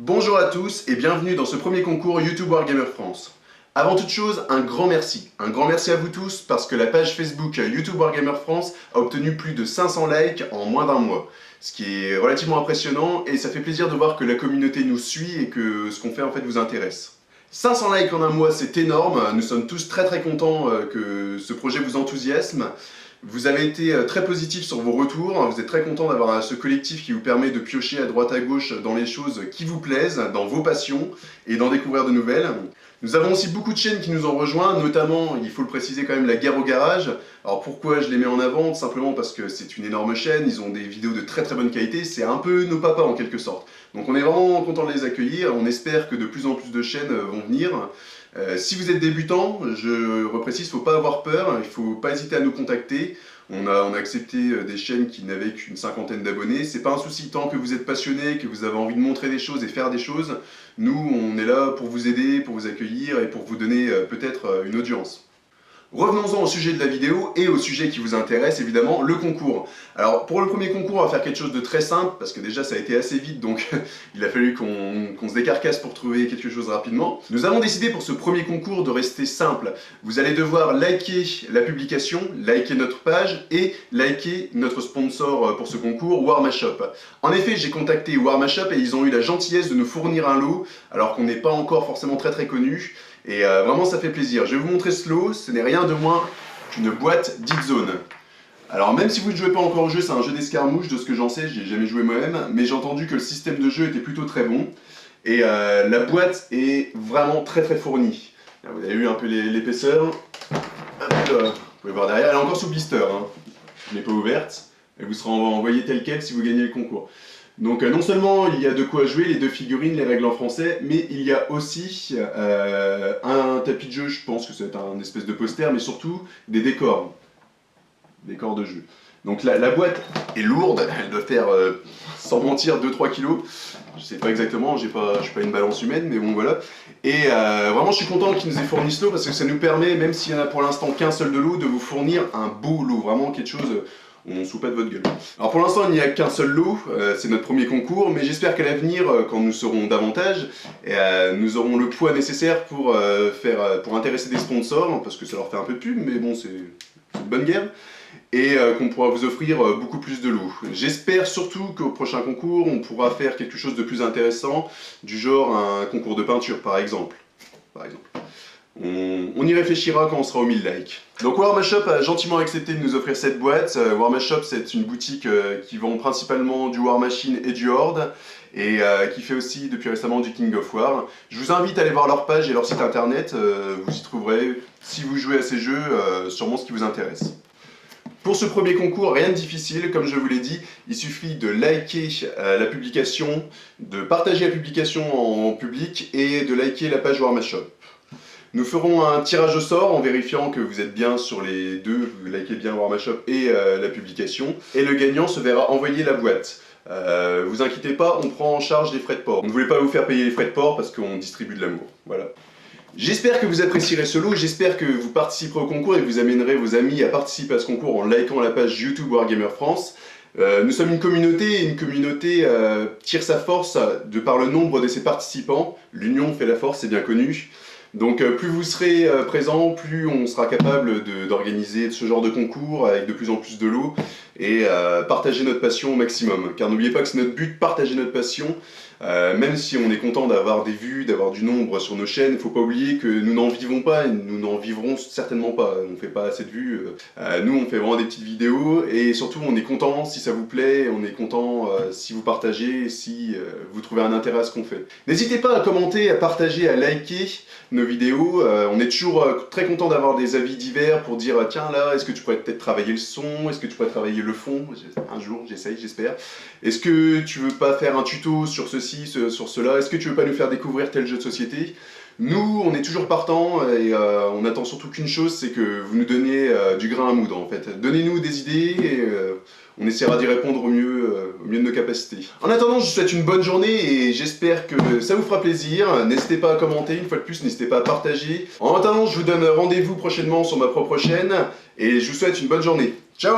Bonjour à tous et bienvenue dans ce premier concours YouTube Wargamer France. Avant toute chose, un grand merci. Un grand merci à vous tous parce que la page Facebook YouTube Wargamer France a obtenu plus de 500 likes en moins d'un mois. Ce qui est relativement impressionnant et ça fait plaisir de voir que la communauté nous suit et que ce qu'on fait en fait vous intéresse. 500 likes en un mois, c'est énorme. Nous sommes tous très contents que ce projet vous enthousiasme. Vous avez été très positifs sur vos retours, vous êtes très contents d'avoir ce collectif qui vous permet de piocher à droite à gauche dans les choses qui vous plaisent, dans vos passions et d'en découvrir de nouvelles. Nous avons aussi beaucoup de chaînes qui nous ont rejoints, notamment, il faut le préciser quand même, La Guerre au Garage. Alors pourquoi je les mets en avant? Simplement parce que c'est une énorme chaîne, ils ont des vidéos de très bonne qualité, c'est un peu nos papas en quelque sorte. Donc on est vraiment content de les accueillir, on espère que de plus en plus de chaînes vont venir. Si vous êtes débutant, je reprécise, il ne faut pas avoir peur, il ne faut pas hésiter à nous contacter. On a accepté des chaînes qui n'avaient qu'une cinquantaine d'abonnés. C'est pas un souci tant que vous êtes passionné, que vous avez envie de montrer des choses et faire des choses. Nous, on est là pour vous aider, pour vous accueillir et pour vous donner peut-être une audience. Revenons-en au sujet de la vidéo et au sujet qui vous intéresse, évidemment, le concours. Alors, pour le premier concours, on va faire quelque chose de très simple, parce que déjà, ça a été assez vite, donc il a fallu qu'on se décarcasse pour trouver quelque chose rapidement. Nous avons décidé pour ce premier concours de rester simple. Vous allez devoir liker la publication, liker notre page et liker notre sponsor pour ce concours, Warmashop. En effet, j'ai contacté Warmashop et ils ont eu la gentillesse de nous fournir un lot, alors qu'on n'est pas encore forcément très connu. Et vraiment ça fait plaisir. Je vais vous montrer ce lot, ce n'est rien de moins qu'une boîte d'Itzone. Alors même si vous ne jouez pas encore au jeu, c'est un jeu d'escarmouche, de ce que j'en sais, j'ai jamais joué moi-même, mais j'ai entendu que le système de jeu était plutôt très bon. Et la boîte est vraiment très fournie. Là, vous avez vu un peu l'épaisseur. Vous pouvez voir derrière, elle est encore sous blister, hein. Je ne l'ai pas ouverte, elle vous sera envoyée telle quelle si vous gagnez le concours. Donc non seulement il y a de quoi jouer, les deux figurines, les règles en français, mais il y a aussi un tapis de jeu, je pense que c'est un espèce de poster, mais surtout des décors. Décors de jeu. Donc la boîte est lourde, elle doit faire, sans mentir, 2-3 kilos. Je sais pas exactement, je suis pas une balance humaine, mais bon voilà. Et vraiment je suis content qu'ils nous aient fourni ce lot, parce que ça nous permet, même s'il n'y en a pour l'instant qu'un seul de lot, de vous fournir un beau lot, vraiment quelque chose... on se fout pas de votre gueule. Alors pour l'instant il n'y a qu'un seul lot, c'est notre premier concours, mais j'espère qu'à l'avenir, quand nous serons davantage, nous aurons le poids nécessaire pour intéresser des sponsors, parce que ça leur fait un peu de pub, mais bon c'est une bonne guerre, et qu'on pourra vous offrir beaucoup plus de lots. J'espère surtout qu'au prochain concours, on pourra faire quelque chose de plus intéressant, du genre un concours de peinture par exemple. On y réfléchira quand on sera aux 1000 likes. Donc Warmashop a gentiment accepté de nous offrir cette boîte. Warmashop, c'est une boutique qui vend principalement du War Machine et du Horde, et qui fait aussi depuis récemment du King of War. Je vous invite à aller voir leur page et leur site internet, vous y trouverez, si vous jouez à ces jeux, sûrement ce qui vous intéresse. Pour ce premier concours, rien de difficile, comme je vous l'ai dit, il suffit de liker la publication, de partager la publication en public et de liker la page Warmashop. Nous ferons un tirage au sort en vérifiant que vous êtes bien sur les deux, vous likez bien Warmashop et la publication, et le gagnant se verra envoyer la boîte. Vous inquiétez pas, on prend en charge les frais de port. On ne voulait pas vous faire payer les frais de port parce qu'on distribue de l'amour. Voilà. J'espère que vous apprécierez ce lot, j'espère que vous participerez au concours et que vous amènerez vos amis à participer à ce concours en likant la page YouTube Wargamer France. Nous sommes une communauté et une communauté tire sa force de par le nombre de ses participants. L'union fait la force, c'est bien connu. Donc plus vous serez présents, plus on sera capable d'organiser ce genre de concours avec de plus en plus de lots et partager notre passion au maximum. Car n'oubliez pas que c'est notre but, partager notre passion. Même si on est content d'avoir des vues, d'avoir du nombre sur nos chaînes, il ne faut pas oublier que nous n'en vivons pas et nous n'en vivrons certainement pas. On ne fait pas assez de vues. Nous, on fait vraiment des petites vidéos et surtout, on est content si ça vous plaît, on est content si vous partagez, si vous trouvez un intérêt à ce qu'on fait. N'hésitez pas à commenter, à partager, à liker nos vidéos. On est toujours très content d'avoir des avis divers pour dire tiens là, est-ce que tu pourrais peut-être travailler le son, est-ce que tu pourrais travailler le fond, un jour, j'essaye, j'espère. Est-ce que tu veux pas faire un tuto sur ceci, sur cela, est-ce que tu veux pas nous faire découvrir tel jeu de société? Nous, on est toujours partants et on attend surtout qu'une chose, c'est que vous nous donniez du grain à moudre en fait. Donnez-nous des idées et on essaiera d'y répondre au mieux de nos capacités. En attendant, je vous souhaite une bonne journée et j'espère que ça vous fera plaisir. N'hésitez pas à commenter, une fois de plus, n'hésitez pas à partager. En attendant, je vous donne rendez-vous prochainement sur ma propre chaîne et je vous souhaite une bonne journée. Ciao!